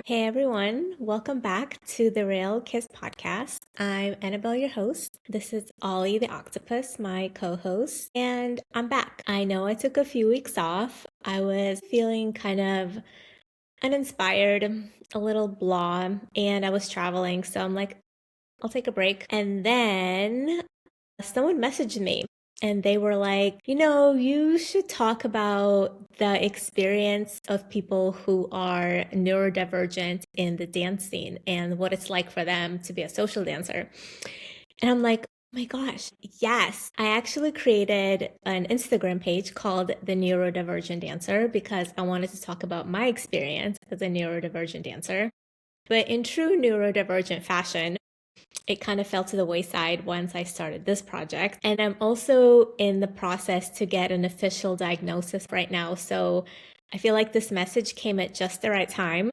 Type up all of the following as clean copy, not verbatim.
Hey everyone, welcome back to the Real Kiss podcast. I'm Annabelle, your host. This is Ollie the octopus, my co-host, and I'm back. I know I took a few weeks off. I was feeling kind of uninspired, a little blah, and I was traveling, so I'm like, I'll take a break. And then someone messaged me and they were like, you should talk about the experience of people who are neurodivergent in the dance scene and what it's like for them to be a social dancer. And I'm like, oh my gosh, yes. I actually created an Instagram page called The Neurodivergent Dancer because I wanted to talk about my experience as a neurodivergent dancer. But in true neurodivergent fashion, it kind of fell to the wayside once I started this project. And I'm also in the process to get an official diagnosis right now. So I feel like this message came at just the right time.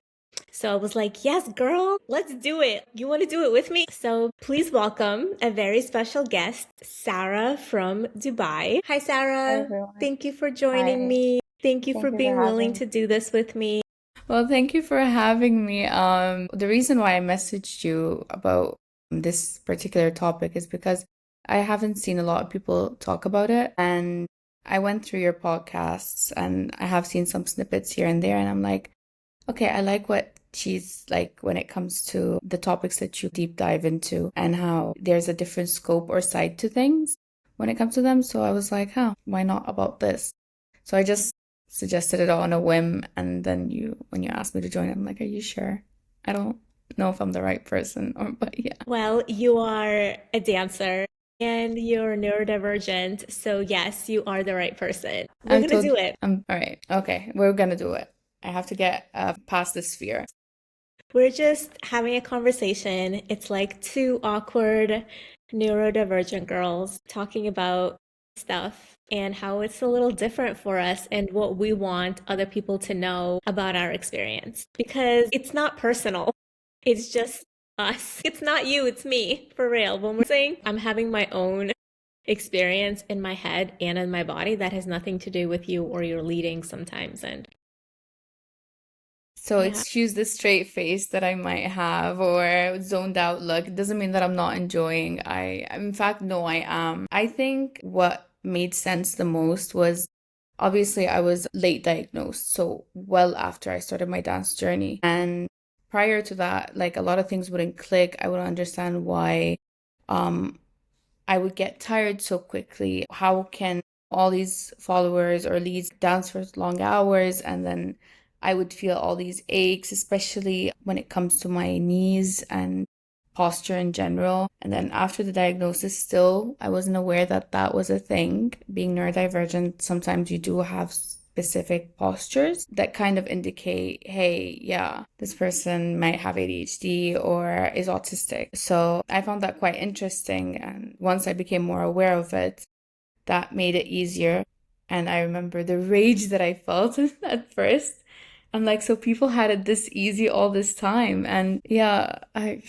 So I was like, yes, girl, let's do it. You want to do it with me? So please welcome a very special guest, Sarah from Dubai. Hi, Hi Sarah. everyone. Thank you for joining Hi. me. Thank you for Thank you for being willing having me. to do this with me. Well, thank you for having me. The reason why I messaged you about this particular topic is because I haven't seen a lot of people talk about it, and I went through your podcasts and I have seen some snippets here and there, and I'm like, okay, I like what she's like when it comes to the topics that you deep dive into and how there's a different scope or side to things when it comes to them. So I was like, huh, why not about this? So I just suggested it all on a whim, and then when you asked me to join, I'm like, are you sure? I don't know if I'm the right person, or but yeah. Well, you are a dancer and you're neurodivergent. So, yes, you are the right person. We're I'm going to told do it. I'm all right. Okay, we're gonna do it. I have to get past this fear. We're just having a conversation. It's like two awkward neurodivergent girls talking about stuff and how it's a little different for us and what we want other people to know about our experience. Because it's not personal, it's just us. It's not you, it's me, for real. When we're saying I'm having my own experience in my head and in my body that has nothing to do with you or your leading sometimes. And So yeah. excuse the straight face that I might have or zoned out look. It doesn't mean that I'm not enjoying. In fact, no, I am. I think what made sense the most was obviously I was late diagnosed, so well after I started my dance journey. And prior to that, like a lot of things wouldn't click. I wouldn't understand why um I would get tired so quickly. How can all these followers or leads dance for long hours, and then I would feel all these aches, especially when it comes to my knees and posture in general. And then after the diagnosis, still, I wasn't aware that that was a thing. Being neurodivergent, sometimes you do have specific postures that kind of indicate, hey, yeah, this person might have ADHD or is autistic. So I found that quite interesting. And once I became more aware of it, that made it easier. And I remember the rage that I felt at first. I'm like, so people had it this easy all this time. And yeah, it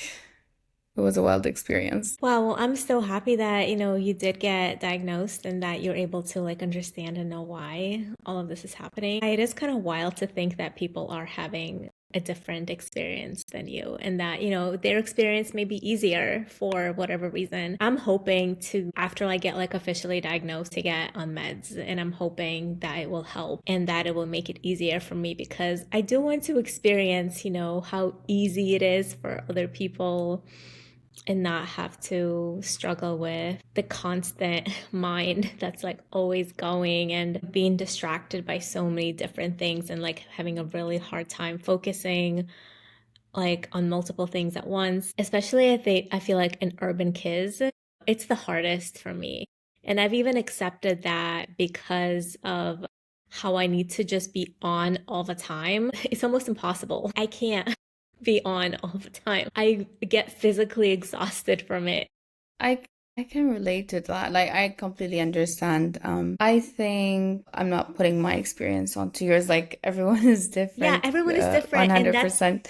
was a wild experience. Wow, well, I'm so happy that, you did get diagnosed and that you're able to like understand and know why all of this is happening. It is kind of wild to think that people are having a different experience than you and that, their experience may be easier for whatever reason. I'm hoping to, after I get like officially diagnosed, to get on meds, and I'm hoping that it will help and that it will make it easier for me because I do want to experience, how easy it is for other people and not have to struggle with the constant mind that's like always going and being distracted by so many different things and like having a really hard time focusing like on multiple things at once, especially if I feel like in urban kids, it's the hardest for me. And I've even accepted that because of how I need to just be on all the time. It's almost impossible. I can't be on all the time. I get physically exhausted from it. I I can relate to that. Like I completely understand. I think I'm not putting my experience onto yours. Like everyone is Yeah, different, everyone is different, and that's 100%.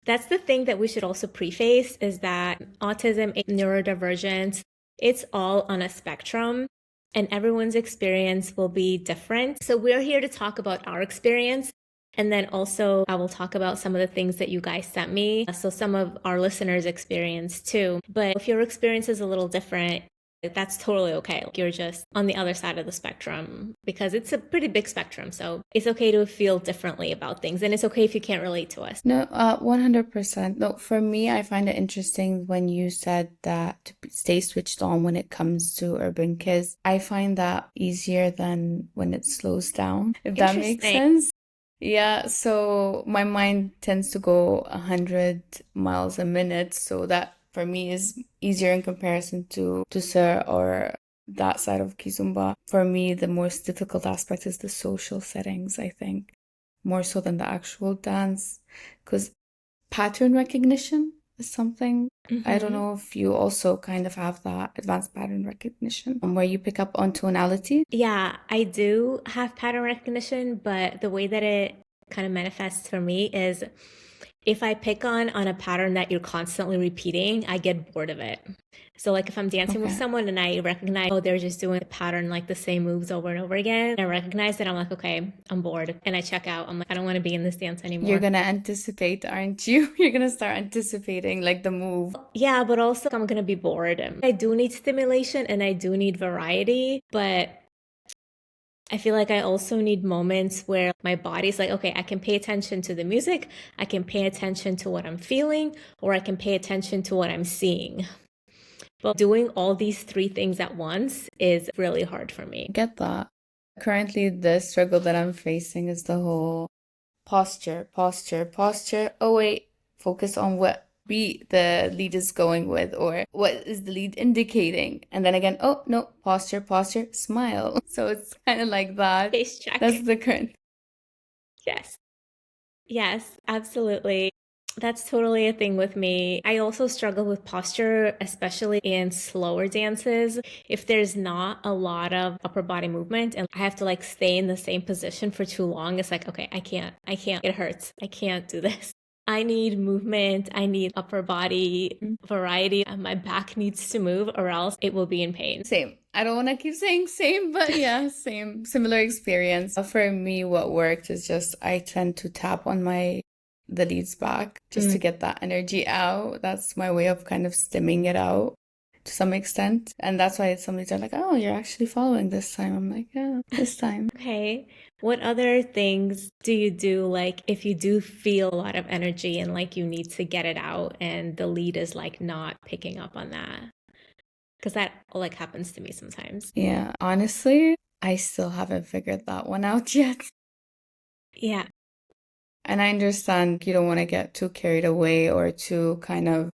That's the thing that we should also preface is that autism, neurodivergence, it's all on a spectrum and everyone's experience will be different. So we're here to talk about our experience And then also, I will talk about some of the things that you guys sent me. So, some of our listeners' experience too. But if your experience is a little different, that's totally okay. You're just on the other side of the spectrum because it's a pretty big spectrum. So, it's okay to feel differently about things. And it's okay if you can't relate to us. No, 100%. No, for me, I find it interesting when you said that to stay switched on when it comes to urban kids. I find that easier than when it slows down, if that makes Interesting. sense. Yeah, so my mind tends to go 100 miles a minute, so that for me is easier in comparison to Sir or that side of Kizumba. For me, the most difficult aspect is the social settings, I think, more so than the actual dance, because pattern recognition is something. I don't know if you also kind of have that advanced pattern recognition where you pick up on tonality. Yeah, I do have pattern recognition, but the way that it kind of manifests for me is if I pick on a pattern that you're constantly repeating, I get bored of it. So like if I'm dancing with Okay. someone and I recognize, oh, they're just doing the pattern like the same moves over and over again, and I recognize it, I'm like, okay, I'm bored. And I check out. I'm like, I don't want to be in this dance You're anymore. gonna anticipate, aren't you? You're gonna start anticipating like the move. Yeah, but also I'm gonna be bored. I do need stimulation and I do need variety, but I feel like I also need moments where my body's like, okay, I can pay attention to the music, I can pay attention to what I'm feeling, or I can pay attention to what I'm seeing. But doing all these three things at once is really hard for me. Get that. Currently, the struggle that I'm facing is the whole posture, posture, posture. Oh, wait, focus on what beat the lead is going with or what is the lead indicating. And then again, oh, no, posture, posture, smile. So it's kind of like that. Face check. That's the current. Yes. Yes, absolutely. That's totally a thing with me. I also struggle with posture, especially in slower dances. If there's not a lot of upper body movement and I have to like stay in the same position for too long, it's like, okay, I can't, it hurts. I can't do this. I need movement. I need upper body variety. My back needs to move or else it will be in pain. Same. I don't want to keep saying same, but yeah, same. Similar experience. For me, what worked is just I tend to tap on the leads back just to get that energy out. That's my way of kind of stimming it out to some extent. And that's why some leads are like, oh, you're actually following this time. I'm like, yeah, this time. Okay. What other things do you do, like if you do feel a lot of energy and like you need to get it out and the lead is like not picking up on that? Because that like happens to me sometimes. Yeah, honestly, I still haven't figured that one out yet. Yeah. And I understand you don't want to get too carried away or too kind of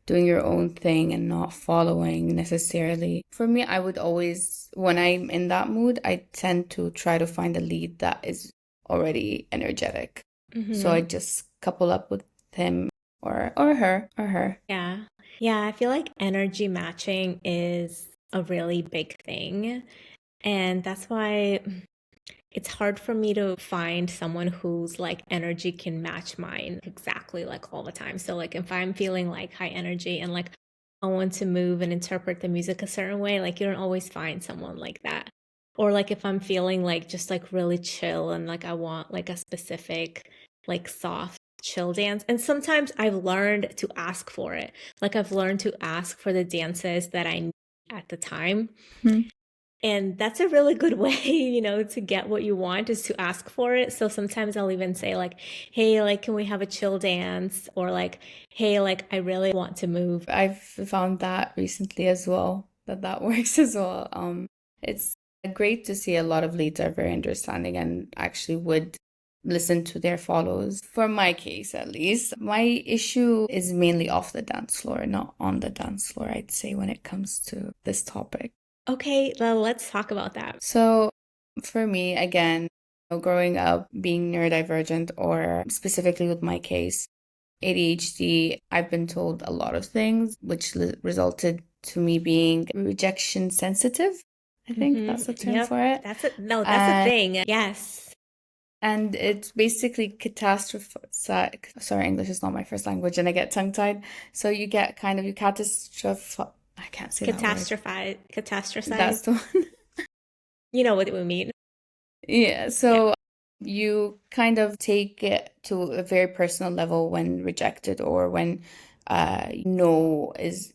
doing your own thing and not following necessarily. For me, I would always, when I'm in that mood, I tend to try to find a lead that is already energetic. So I just couple up with him or her. Yeah. Yeah, I feel like energy matching is a really big thing. And that's why it's hard for me to find someone whose like energy can match mine exactly like all the time. So like if I'm feeling like high energy and like I want to move and interpret the music a certain way, like you don't always find someone like that. Or like if I'm feeling like just like really chill and like I want like a specific like soft chill dance. And sometimes I've learned to ask for it. Like I've learned to ask for the dances that I need at the time. And that's a really good way, to get what you want is to ask for it. So sometimes I'll even say like, hey, like, can we have a chill dance? Or like, hey, like, I really want to move. I've found that recently as well, that works as well. It's great to see a lot of leads are very understanding and actually would listen to their follows. For my case, at least, my issue is mainly off the dance floor, not on the dance floor, I'd say, when it comes to this topic. Okay, well, let's talk about that. So for me, again, growing up being neurodivergent, or specifically with my case, ADHD, I've been told a lot of things, which resulted to me being rejection sensitive. I think that's the term for it. That's a thing. Yes. And it's basically sorry, English is not my first language and I get tongue-tied. So you get kind of, I can't say that word. Catastrophize. That's the one. You know what we mean. Yeah, so You kind of take it to a very personal level when rejected or when no is,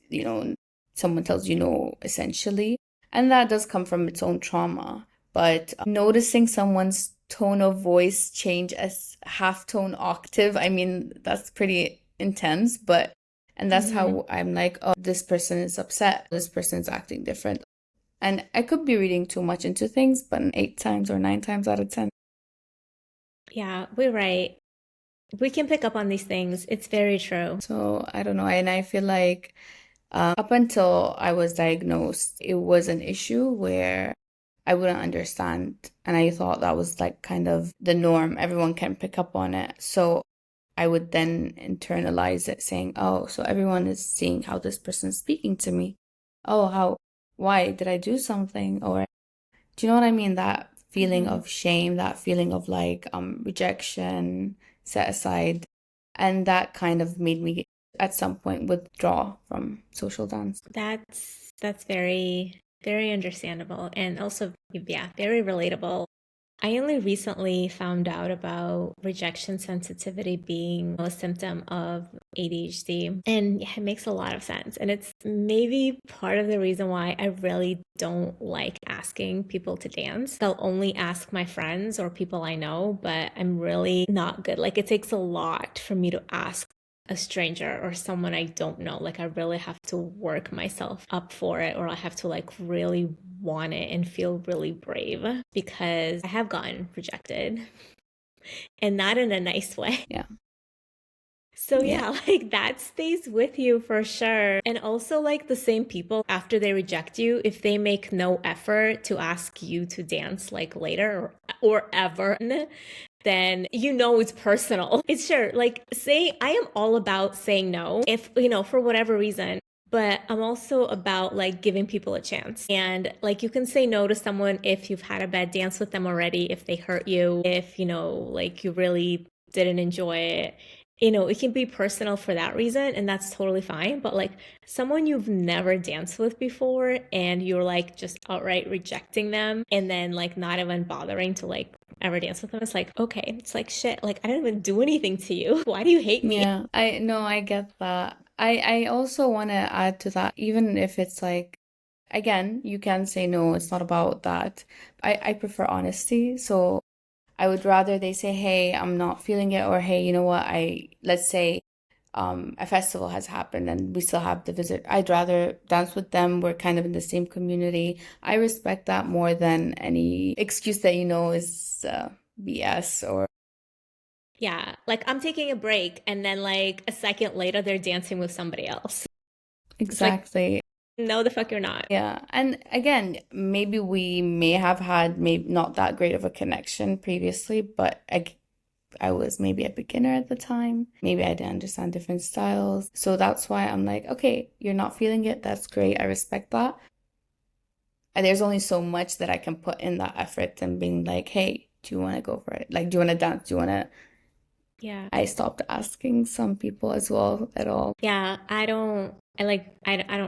someone tells you no, essentially. And that does come from its own trauma. But noticing someone's tone of voice change as half tone octave, I mean, that's pretty intense, and that's Mm-hmm. how I'm like, oh, this person is upset, this person is acting different. And I could be reading too much into things, but 8 times or 9 times out of 10. Yeah, we're right. We can pick up on these things. It's very true. So I don't know. And I feel like up until I was diagnosed, it was an issue where I wouldn't understand. And I thought that was like kind of the norm. Everyone can pick up on it. So I would then internalize it saying, oh, so everyone is seeing how this person is speaking to me. Oh, why did I do something? Or do you know what I mean? That feeling Mm-hmm. of shame, that feeling of like rejection, set aside. And that kind of made me at some point withdraw from social dance. That's very, very understandable and also, yeah, very relatable. I only recently found out about rejection sensitivity being a symptom of ADHD. And yeah, it makes a lot of sense. And it's maybe part of the reason why I really don't like asking people to dance. I'll only ask my friends or people I know, but I'm really not good. Like, it takes a lot for me to ask a stranger or someone I don't know. Like, I really have to work myself up for it, or I have to like really want it and feel really brave because I have gotten rejected and not in a nice way. Yeah. So Yeah. yeah, like that stays with you for sure. And also like the same people after they reject you, if they make no effort to ask you to dance like later or ever, then you know it's personal. It's sure, like say I am all about saying no if, for whatever reason. But I'm also about like giving people a chance. And like you can say no to someone if you've had a bad dance with them already, if they hurt you, if, like you really didn't enjoy it. It can be personal for that reason, and that's totally fine. But like someone you've never danced with before and you're like just outright rejecting them and then like not even bothering to like ever dance with them, it's like, okay, it's like shit. Like I didn't even do anything to you. Why do you hate me? Yeah. I no, I get that. I also want to add to that, even if it's like, again, you can say no, it's not about that. I prefer honesty. So I would rather they say, hey, I'm not feeling it, or hey, you know what, let's say a festival has happened and we still have the visit. I'd rather dance with them. We're kind of in the same community. I respect that more than any excuse that is BS or Yeah, like I'm taking a break and then like a second later they're dancing with somebody else. It's like, exactly. no, the fuck you're not. Yeah. And again, maybe we may have had maybe not that great of a connection previously, but I was maybe a beginner at the time. Maybe I didn't understand different styles. So that's why I'm like, okay, you're not feeling it. That's great. I respect that. And there's only so much that I can put in that effort and being like, hey, do you want to go for it? Like, do you want to dance? Do you want to? Yeah. I stopped asking some people as well at all. Yeah, I don't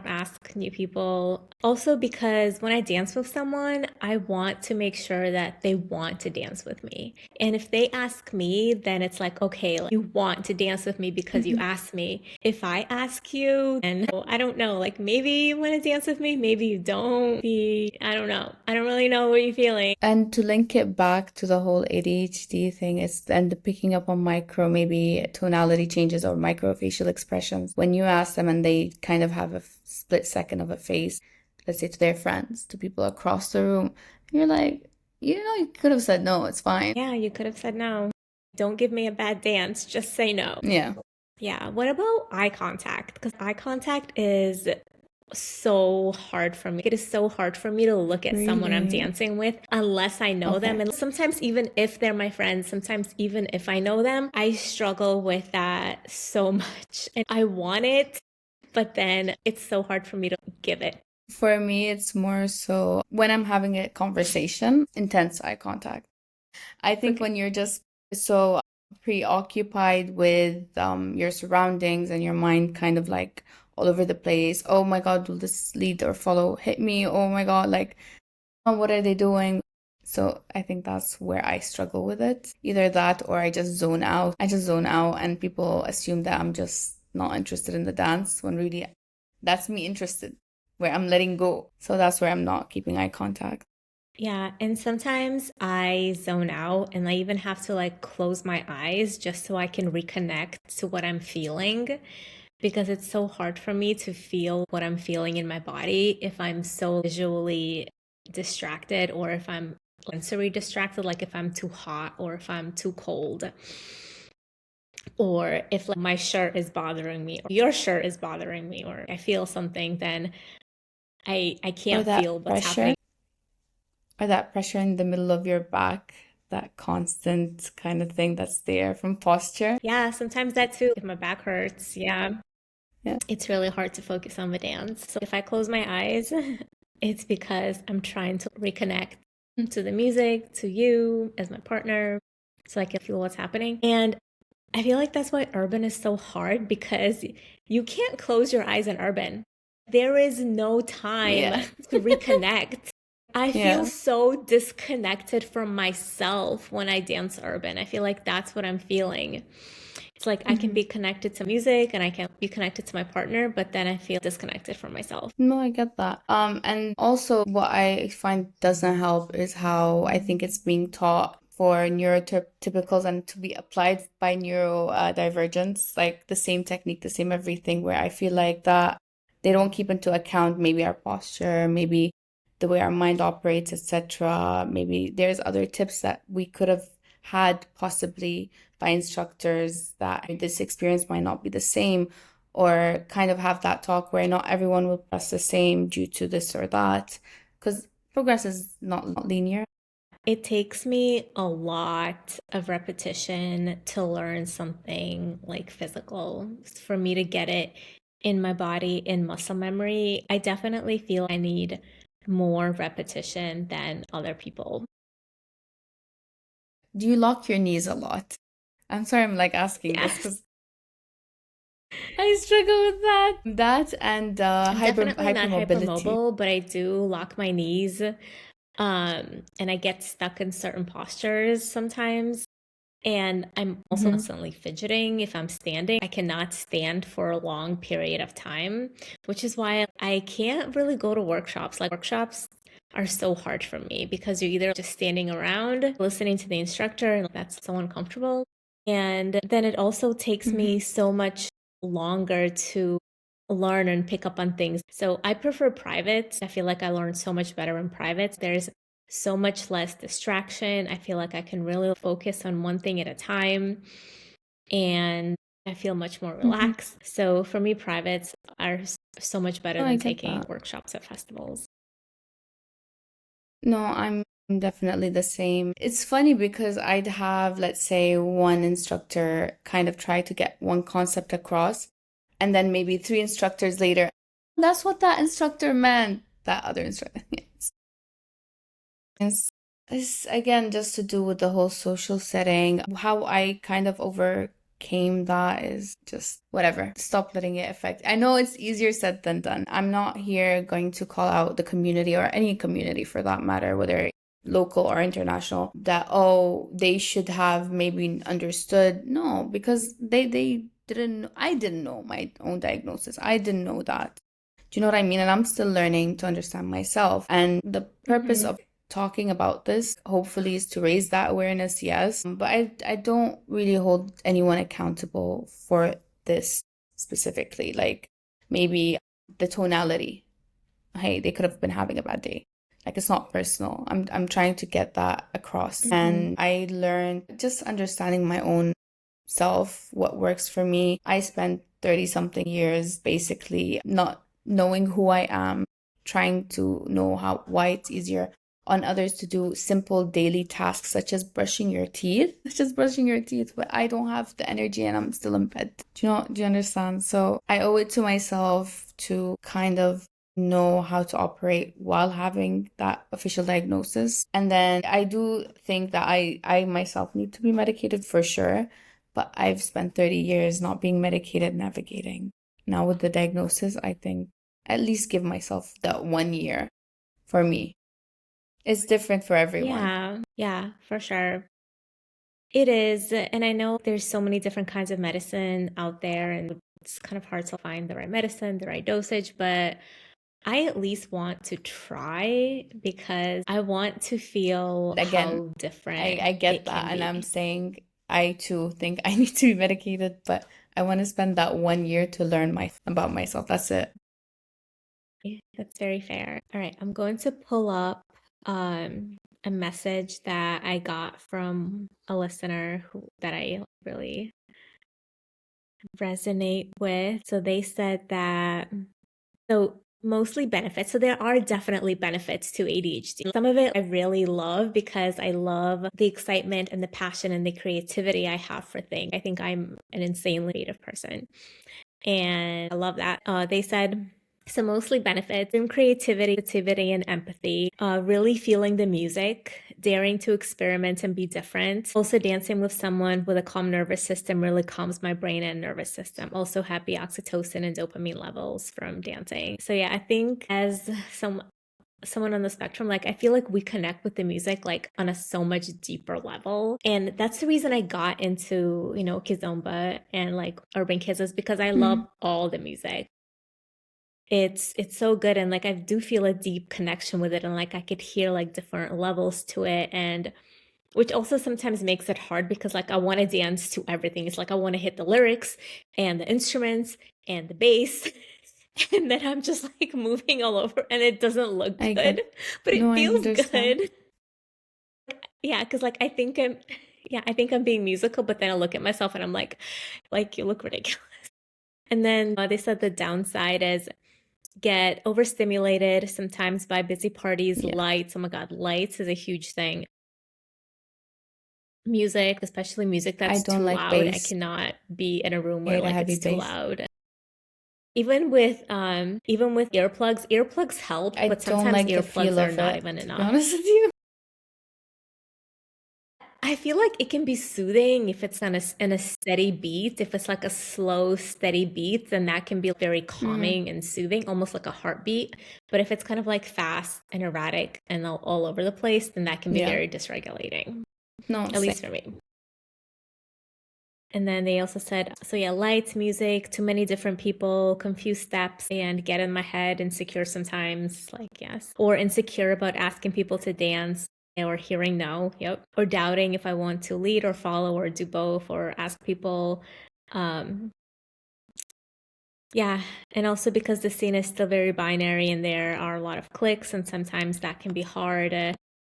ask new people. Also because when I dance with someone, I want to make sure that they want to dance with me. And if they ask me, then it's like, okay, like, you want to dance with me because you Mhm. asked me. If I ask you, and I don't know, like maybe you want to dance with me, maybe you don't. I don't know. I don't really know what you're feeling. And to link it back to the whole ADHD thing is and the picking up on micro, maybe tonality changes or micro facial expressions. When you ask them and they kind of have a split second of a face, let's say to their friends, to people across the room, you're like, you could have said no, it's fine. Yeah, you could have said no. Don't give me a bad dance, just say no. Yeah. Yeah. What about eye contact? Because eye contact is so hard for me. It is so hard for me to look at someone I'm Really? dancing with unless I know them. Okay. And sometimes, even if they're my friends, sometimes, even if I know them, I struggle with that so much. And I want it, but then it's so hard for me to give it. For me, it's more so when I'm having a conversation, intense eye contact. I think Okay. when you're just so preoccupied with your surroundings and your mind kind of like all over the place. Oh my God, will this lead or follow hit me? Oh my God, like, oh, what are they doing? So I think that's where I struggle with it. Either that or I just zone out. I just zone out and people assume that I'm just not interested in the dance when really that's me interested, where I'm letting go. So that's where I'm not keeping eye contact. Yeah, and sometimes I zone out and I even have to like close my eyes just so I can reconnect to what I'm feeling because it's so hard for me to feel what I'm feeling in my body if I'm so visually distracted or if I'm sensory distracted, like if I'm too hot or if I'm too cold. Or if like my shirt is bothering me or your shirt is bothering me or I feel something, then I Or can't that feel what's pressure, happening. or that pressure in the middle of your back, that constant kind of thing that's there from posture. Yeah, sometimes that too. If my back hurts, yeah, Yeah. it's really hard to focus on the dance. So if I close my eyes, it's because I'm trying to reconnect to the music, to you as my partner, so I can feel what's happening. And I feel like that's why urban is so hard because you can't close your eyes in urban. There is no time Yeah. to reconnect. I feel Yeah. so disconnected from myself when I dance urban. I feel like that's what I'm feeling. It's like I can Mhm. be connected to music and I can be connected to my partner, but then I feel disconnected from myself. No, I get that. And also what I find doesn't help is how I think it's being taught for neurotypicals and to be applied by neurodivergence, like the same technique, the same everything, where I feel like that they don't keep into account maybe our posture, maybe the way our mind operates, etc. Maybe there's other tips that we could have had possibly by instructors that this experience might not be the same or kind of have that talk where not everyone will progress the same due to this or that because progress is not linear. It takes me a lot of repetition to learn something like physical. For me to get it in my body, in muscle memory, I definitely feel I need more repetition than other people. Do you lock your knees a lot? I'm sorry I'm like asking this Yes. because I struggle with that and I'm definitely not hypermobility. hypermobile, but I do lock my knees. And I get stuck in certain postures sometimes. And I'm also Hmm. constantly fidgeting if I'm standing. I cannot stand for a long period of time, which is why I can't really go to workshops. Like workshops are so hard for me because you're either just standing around listening to the instructor and that's so uncomfortable. And then it also takes Hmm. me so much longer to learn and pick up on things. So I prefer private. I feel like I learn so much better in private. There's so much less distraction. I feel like I can really focus on one thing at a time and I feel much more Hmm. relaxed. So for me, privates are so much better No, I than get taking that. workshops at festivals. No, I'm definitely the same. It's funny because I'd have, let's say, one instructor kind of try to get one concept across, and then maybe three instructors later, that's what that instructor meant, that other instructor. It's again just to do with the whole social setting. How I kind of overcame that is just whatever. Stop letting it affect. I know it's easier said than done. I'm not here going to call out the community or any community for that matter, whether local or international, that oh, they should have maybe understood. No, because they didn't I didn't know my own diagnosis. I didn't know that. Do you know what I mean? And I'm still learning to understand myself. And the purpose Mhm. of talking about this hopefully is to raise that awareness, yes. But I don't really hold anyone accountable for this specifically. Like maybe the tonality. Hey, they could have been having a bad day. Like it's not personal. I'm trying to get that across. Mhm. And I learned just understanding my own self, what works for me. I spent 30 something years basically not knowing who I am, trying to know how why it's easier on others to do simple daily tasks such as brushing your teeth, such as brushing your teeth, but I don't have the energy and I'm still in bed. Do you understand? So I owe it to myself to kind of know how to operate while having that official diagnosis. And then I do think that I myself need to be medicated for sure, but I've spent 30 years not being medicated navigating. Now with the diagnosis, I think at least give myself that 1 year for me. It's different for everyone. Yeah, for sure. It is. And I know there's so many different kinds of medicine out there, and it's kind of hard to find the right medicine, the right dosage, but I at least want to try because I want to feel Again, how I different get it that, can and I'm be. saying I too think I need to be medicated, but I want to spend that 1 year to learn about myself. That's it. That's very fair. All right, I'm going to pull up a message that I got from a listener that I really resonate with. So they said that mostly benefits. So there are definitely benefits to ADHD. Some of it I really love because I love the excitement and the passion and the creativity I have for things. I think I'm an insanely creative person, and I love that. They said so mostly benefits in creativity and empathy, really feeling the music, daring to experiment and be different. Also dancing with someone with a calm nervous system really calms my brain and nervous system. Also happy oxytocin and dopamine levels from dancing. So yeah, I think as someone on the spectrum, like I feel like we connect with the music like on a so much deeper level, and that's the reason I got into kizomba and like urban kids, is because I love Mm. all the music. It's so good, and like I do feel a deep connection with it, and like I could hear like different levels to it, and which also sometimes makes it hard because like I want to dance to everything. It's like I want to hit the lyrics and the instruments and the bass, and then I'm just like moving all over and it doesn't look I good, get, but no, it I feels understand. good. Yeah, because like I think I'm being musical, but then I look at myself and I'm like you look ridiculous. And then they said the downside is get overstimulated sometimes by busy parties, Yeah, lights. Oh my God, lights is a huge thing. Music, especially music I that's don't too like loud. I bass. cannot be in a room I where hate a like heavy it's too bass. loud. Even with earplugs help, I but don't sometimes like the feel earplugs are of not it, even to be enough. honest with you. I feel like it can be soothing if it's on a steady beat. If it's like a slow, steady beat, then that can be very Mm, calming and soothing, almost like a heartbeat. But if it's kind of like fast and erratic and all over the place, then that can be yeah, very dysregulating, no, at same. least for me. And then they also said, so yeah, lights, music, too many different people, confused steps, and get in my head, insecure sometimes, like, yes. Or insecure about asking people to dance or hearing no, yep. Or doubting if I want to lead or follow or do both or ask people. Um, yeah, and also because the scene is still very binary and there are a lot of clicks, and sometimes that can be hard.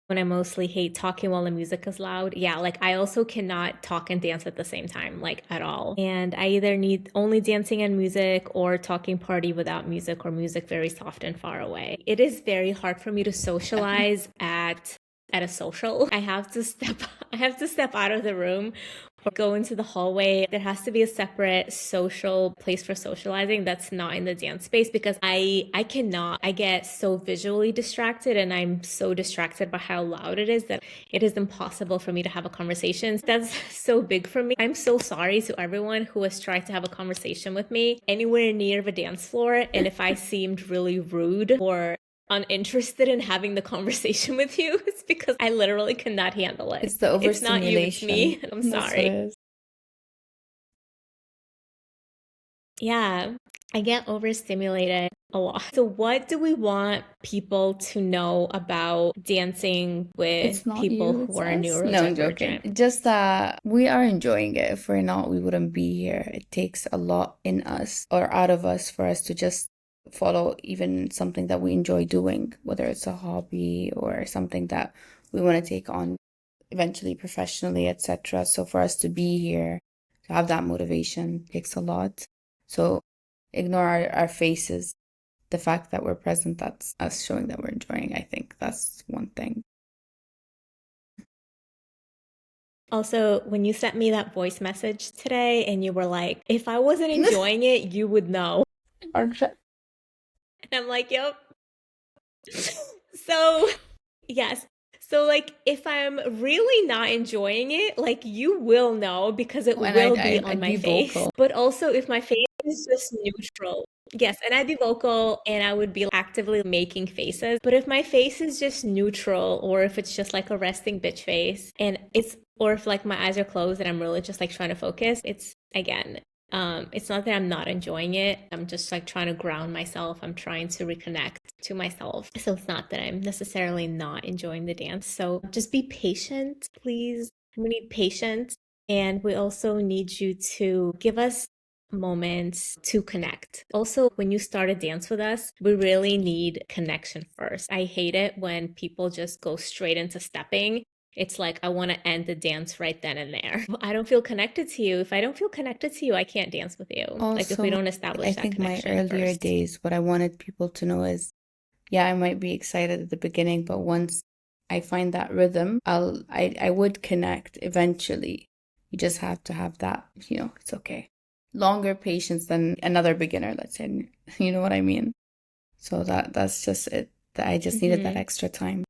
When I mostly hate talking while the music is loud. Yeah, like I also cannot talk and dance at the same time, like at all. And I either need only dancing and music or talking party without music or music very soft and far away. It is very hard for me to socialize at a social. I have to step out of the room or go into the hallway. There has to be a separate social place for socializing that's not in the dance space because I cannot. I get so visually distracted and I'm so distracted by how loud it is that it is impossible for me to have a conversation. That's so big for me. I'm so sorry to everyone who has tried to have a conversation with me anywhere near the dance floor, and if I seemed really rude or uninterested in having the conversation with you, it's because I literally cannot handle it. It's the It's not you, it's overstimulation. me. I'm That's what sorry. it is. Yeah, I get overstimulated a lot. So, what do we want people to know about dancing with It's not people you, who it's are us. No, I'm joking. neurodivergent? Just that we are enjoying it. If we're not, we wouldn't be here. It takes a lot in us or out of us for us to just follow even something that we enjoy doing, whether it's a hobby or something that we want to take on eventually professionally, etc. So for us to be here, to have that motivation takes a lot. So ignore our faces. The fact that we're present, that's us showing that we're enjoying. I think that's one thing. Also, when you sent me that voice message today and you were like, if I wasn't enjoying it, you would know. Aren't And I'm like, yep. So, yes. So, like, if I'm really not enjoying it, like, you will know because it and will be on I'd my be face. vocal. But also, if my face is just neutral, Yes, and I'd be vocal and I would be actively making faces. But if my face is just neutral, or if it's just like a resting bitch face, or if like my eyes are closed and I'm really just like trying to focus, it's not that I'm not enjoying it. I'm just like trying to ground myself. I'm trying to reconnect to myself. So it's not that I'm necessarily not enjoying the dance. So just be patient, please. We need patience. And we also need you to give us moments to connect. Also, when you start a dance with us, we really need connection first. I hate it when people just go straight into stepping. It's like, I want to end the dance right then and there. I don't feel connected to you. If I don't feel connected to you, I can't dance with you. Like, if we Also, don't I establish that think my connection earlier first. days, what I wanted people to know is, yeah, I might be excited at the beginning, but once I find that rhythm, I would connect eventually. You just have to have that, it's okay. Longer patience than another beginner, let's say. You know what I mean? So that's just it. That I just needed that Mm-hmm. extra time.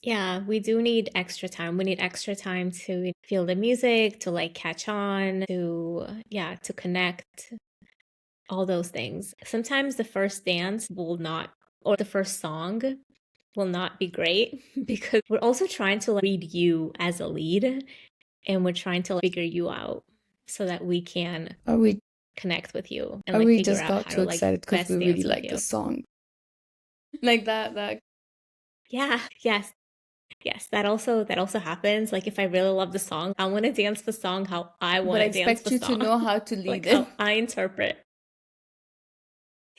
Yeah, we do need extra time. We need extra time to feel the music, to like catch on, to connect, all those things. Sometimes the first dance will not, or the first song will not be great because we're also trying to read you as a lead, and we're trying to figure you out so that we can Or we connect with you and or like we figure just out got how too to like excited because we best really dance with like the you. song. Like that. Yeah, yes. Yes, that also happens. Like if I really love the song, I want to dance the song how I But want I to dance expect the you to song, know how to lead like it. how I interpret.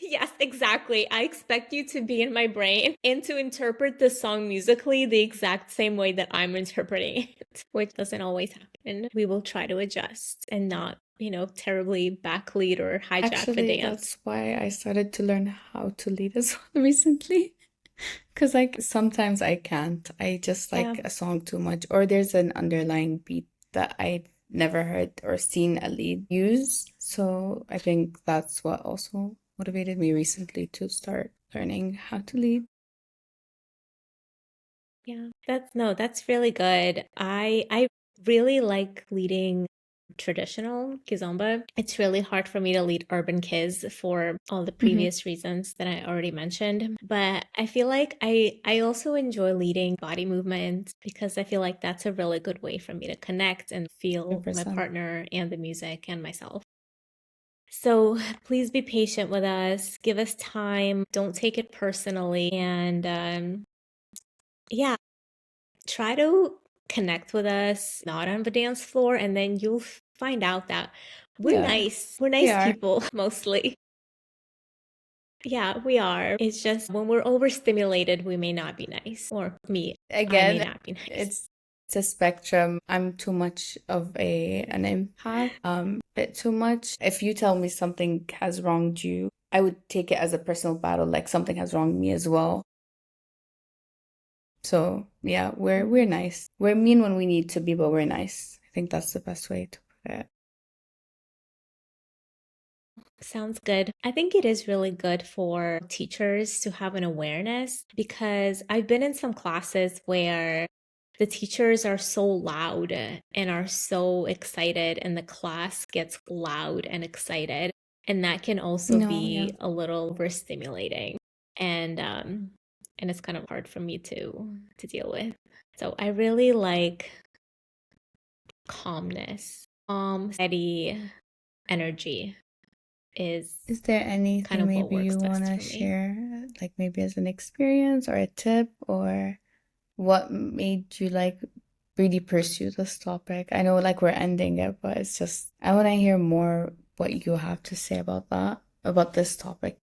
Yes, exactly. I expect you to be in my brain and to interpret the song musically the exact same way that I'm interpreting it, which doesn't always happen. We will try to adjust and not, terribly backlead or hijack the Actually, dance. that's why I started to learn how to lead as well recently. Because like sometimes I can't. I just Yeah. like a song too much, or there's an underlying beat that I've never heard or seen a lead use. So I think that's what also motivated me recently to start learning how to lead. Yeah, that's really good. I really like leading traditional kizomba. It's really hard for me to lead urban kids for all the Hmm. previous reasons that I already mentioned. But I feel like I also enjoy leading body movements because I feel like that's a really good way for me to connect and feel my 100%. partner and the music and myself. So please be patient with us. Give us time. Don't take it personally. And yeah, try to connect with us, not on the dance floor, and then you'll find out that We we're are. nice. We're We nice are. people, mostly. Yeah, we are. It's just when we're overstimulated, we may not be nice. Or me, I may Again, not be nice. it's it's a spectrum. I'm too much of an empath, bit too much. If you tell me something has wronged you, I would take it as a personal battle, like something has wronged me as well. So yeah, we're Mhm. nice. We're mean when we need to be, but we're nice. I think that's the best way to put it. Sounds good. I think it is really good for teachers to have an awareness because I've been in some classes where the teachers are so loud and are so excited, and the class gets loud and excited. And that can also No, yeah. be a little overstimulating. And it's kind of hard for me to deal with. So I really like calmness, steady energy is Is there kind anything of what maybe works you want best to for me. share, like maybe as an experience or a tip, or what made you like really pursue this topic? I know like we're ending it, but it's just I want to hear more what you have to say about that, about this topic.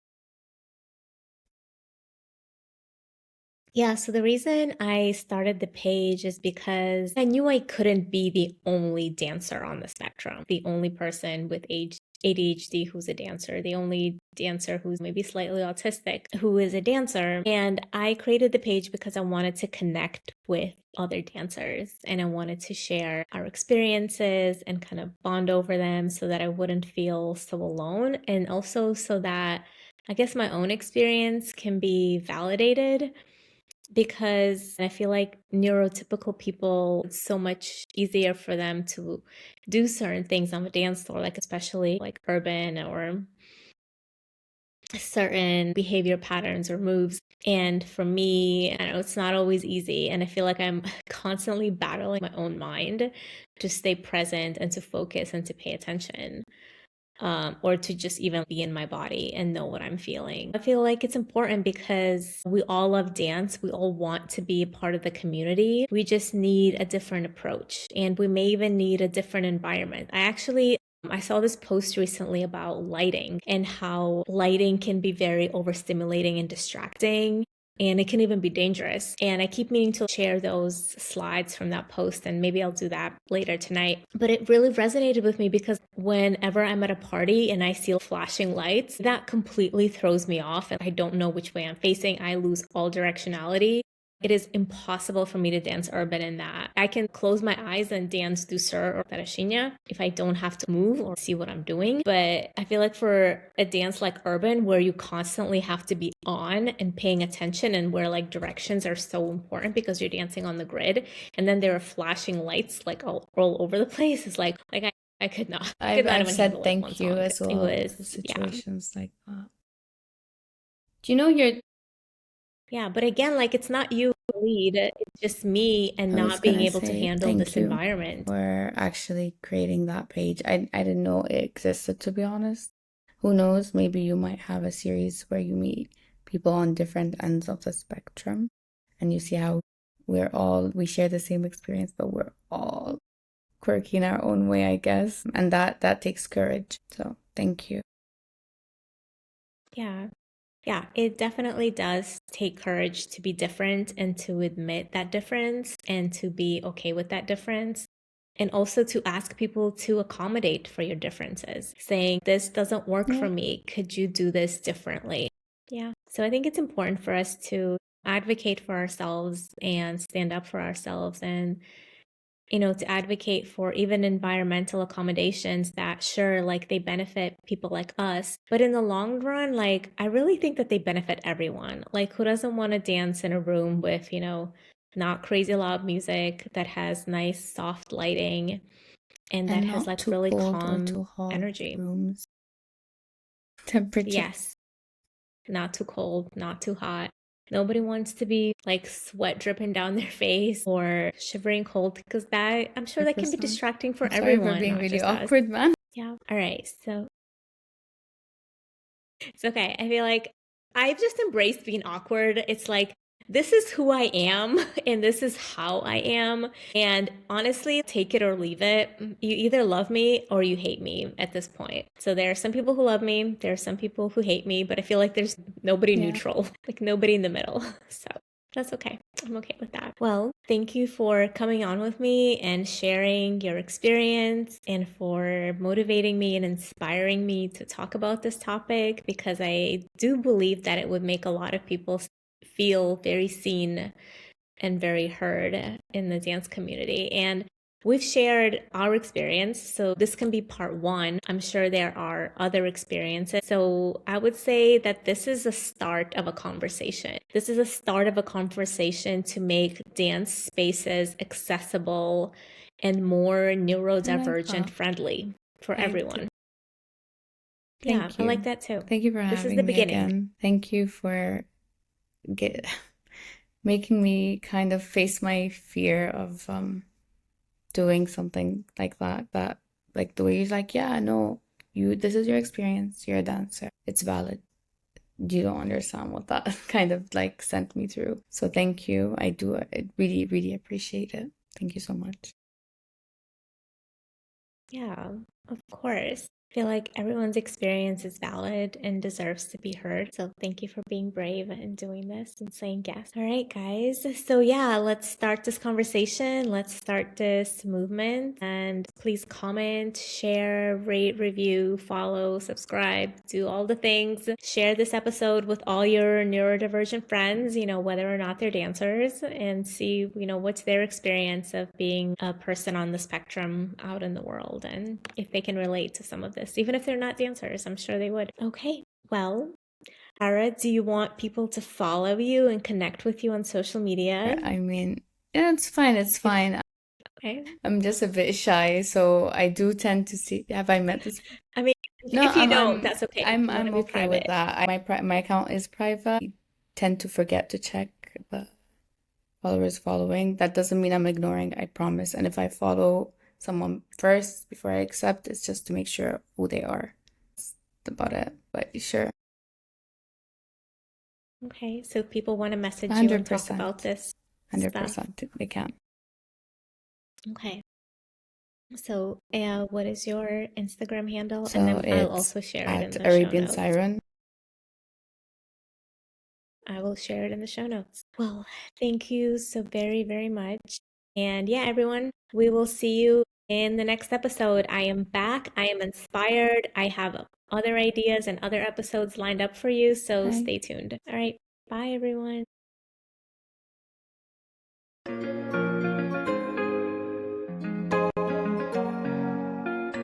Yeah, so the reason I started the page is because I knew I couldn't be the only dancer on the spectrum, the only person with ADHD who's a dancer, the only dancer who's maybe slightly autistic who is a dancer. And I created the page because I wanted to connect with other dancers and I wanted to share our experiences and kind of bond over them so that I wouldn't feel so alone. And also so that I guess my own experience can be validated because I feel like neurotypical people, it's so much easier for them to do certain things on the dance floor, like especially like urban or certain behavior patterns or moves. And for me, I know it's not always easy. And I feel like I'm constantly battling my own mind to stay present and to focus and to pay attention. Or to just even be in my body and know what I'm feeling. I feel like it's important because we all love dance. We all want to be a part of the community. We just need a different approach, and we may even need a different environment. I saw this post recently about lighting and how lighting can be very overstimulating and distracting. And it can even be dangerous. And I keep meaning to share those slides from that post, and maybe I'll do that later tonight. But it really resonated with me because whenever I'm at a party and I see flashing lights, that completely throws me off. And I don't know which way I'm facing. I lose all directionality. It is impossible for me to dance urban in that. I can close my eyes and dance Dusur or Tarashinya if I don't have to move or see what I'm doing. But I feel like for a dance like urban, where you constantly have to be on and paying attention, and where like directions are so important because you're dancing on the grid, and then there are flashing lights like all over the place, it's like I could not. I could not I've even said handle like one thank you song. as It well was, for yeah. situations like that. Do you know you're Yeah, but again, like it's not you who lead, it's just me and I was not being gonna able to say handle thank this you environment. for actually creating that page. I didn't know it existed, to be honest. Who knows? Maybe you might have a series where you meet people on different ends of the spectrum and you see how we share the same experience, but we're all quirky in our own way, I guess. And that takes courage. So thank you. Yeah. Yeah, it definitely does take courage to be different and to admit that difference and to be okay with that difference. And also to ask people to accommodate for your differences, saying, this doesn't work Yeah. for me. Could you do this differently? Yeah. So I think it's important for us to advocate for ourselves and stand up for ourselves, and to advocate for even environmental accommodations that, sure, like they benefit people like us, but in the long run, like I really think that they benefit everyone. Like, who doesn't want to dance in a room with, not crazy loud music, that has nice soft lighting and that And has not like too really cold or calm too hot energy? rooms. Temperature. Yes, not too cold, not too hot. Nobody wants to be like sweat dripping down their face or shivering cold, because that, I'm sure that can be 100%. distracting for I'm sorry for everyone, being not really just us. awkward, man. Yeah. All right. So it's okay. I feel like I've just embraced being awkward. It's like, this is who I am and this is how I am. And honestly, take it or leave it. You either love me or you hate me at this point. So there are some people who love me, there are some people who hate me, but I feel like there's nobody Yeah. neutral, like nobody in the middle. So that's okay. I'm okay with that. Well, thank you for coming on with me and sharing your experience, and for motivating me and inspiring me to talk about this topic, because I do believe that it would make a lot of people feel very seen and very heard in the dance community. And we've shared our experience, so this can be part one. I'm sure there are other experiences. So I would say that this is a start of a conversation. This is a start of a conversation to make dance spaces accessible and more I like neurodivergent that. friendly for I do. everyone. Yeah, Thank I like you. that too. Thank you for This is the having me beginning. again. Thank you for get making me kind of face my fear of doing something like that. That like the way you're like, yeah, no, this is your experience. You're a dancer. It's valid. You don't understand what that kind of like sent me through. So thank you. I really, really appreciate it. Thank you so much. Yeah, of course. I feel like everyone's experience is valid and deserves to be heard. So thank you for being brave and doing this and saying yes. All right, guys. So yeah, let's start this conversation. Let's start this movement. And please comment, share, rate, review, follow, subscribe, do all the things. Share this episode with all your neurodivergent friends, whether or not they're dancers, and see, what's their experience of being a person on the spectrum out in the world, and if they can relate to some of this, even if they're not dancers. I'm sure they would. Okay, well, Sarah, do you want people to follow you and connect with you on social media? I mean, yeah, it's fine. It's If fine. okay. I'm just a bit shy, so I do tend to see. Have I met this? I mean, No, if you don't, that's okay. If you want to I'm be okay with private. that. My account is private. I tend to forget to check the followers following. That doesn't mean I'm ignoring, I promise. And if I follow someone first before I accept, it's just to make sure who they are. That's about it. But sure, Okay, so if people want to message you and talk about 100%. this stuff. 100% they can. Okay. So, what is your Instagram handle? And So then I'll it's also share it in at the show Arabian notes. Siren. I will share it in the show notes. Well, thank you so very, very much. And yeah, everyone, we will see you in the next episode. I am back. I am inspired. I have other ideas and other episodes lined up for you. So Bye. stay tuned. All right. Bye, everyone.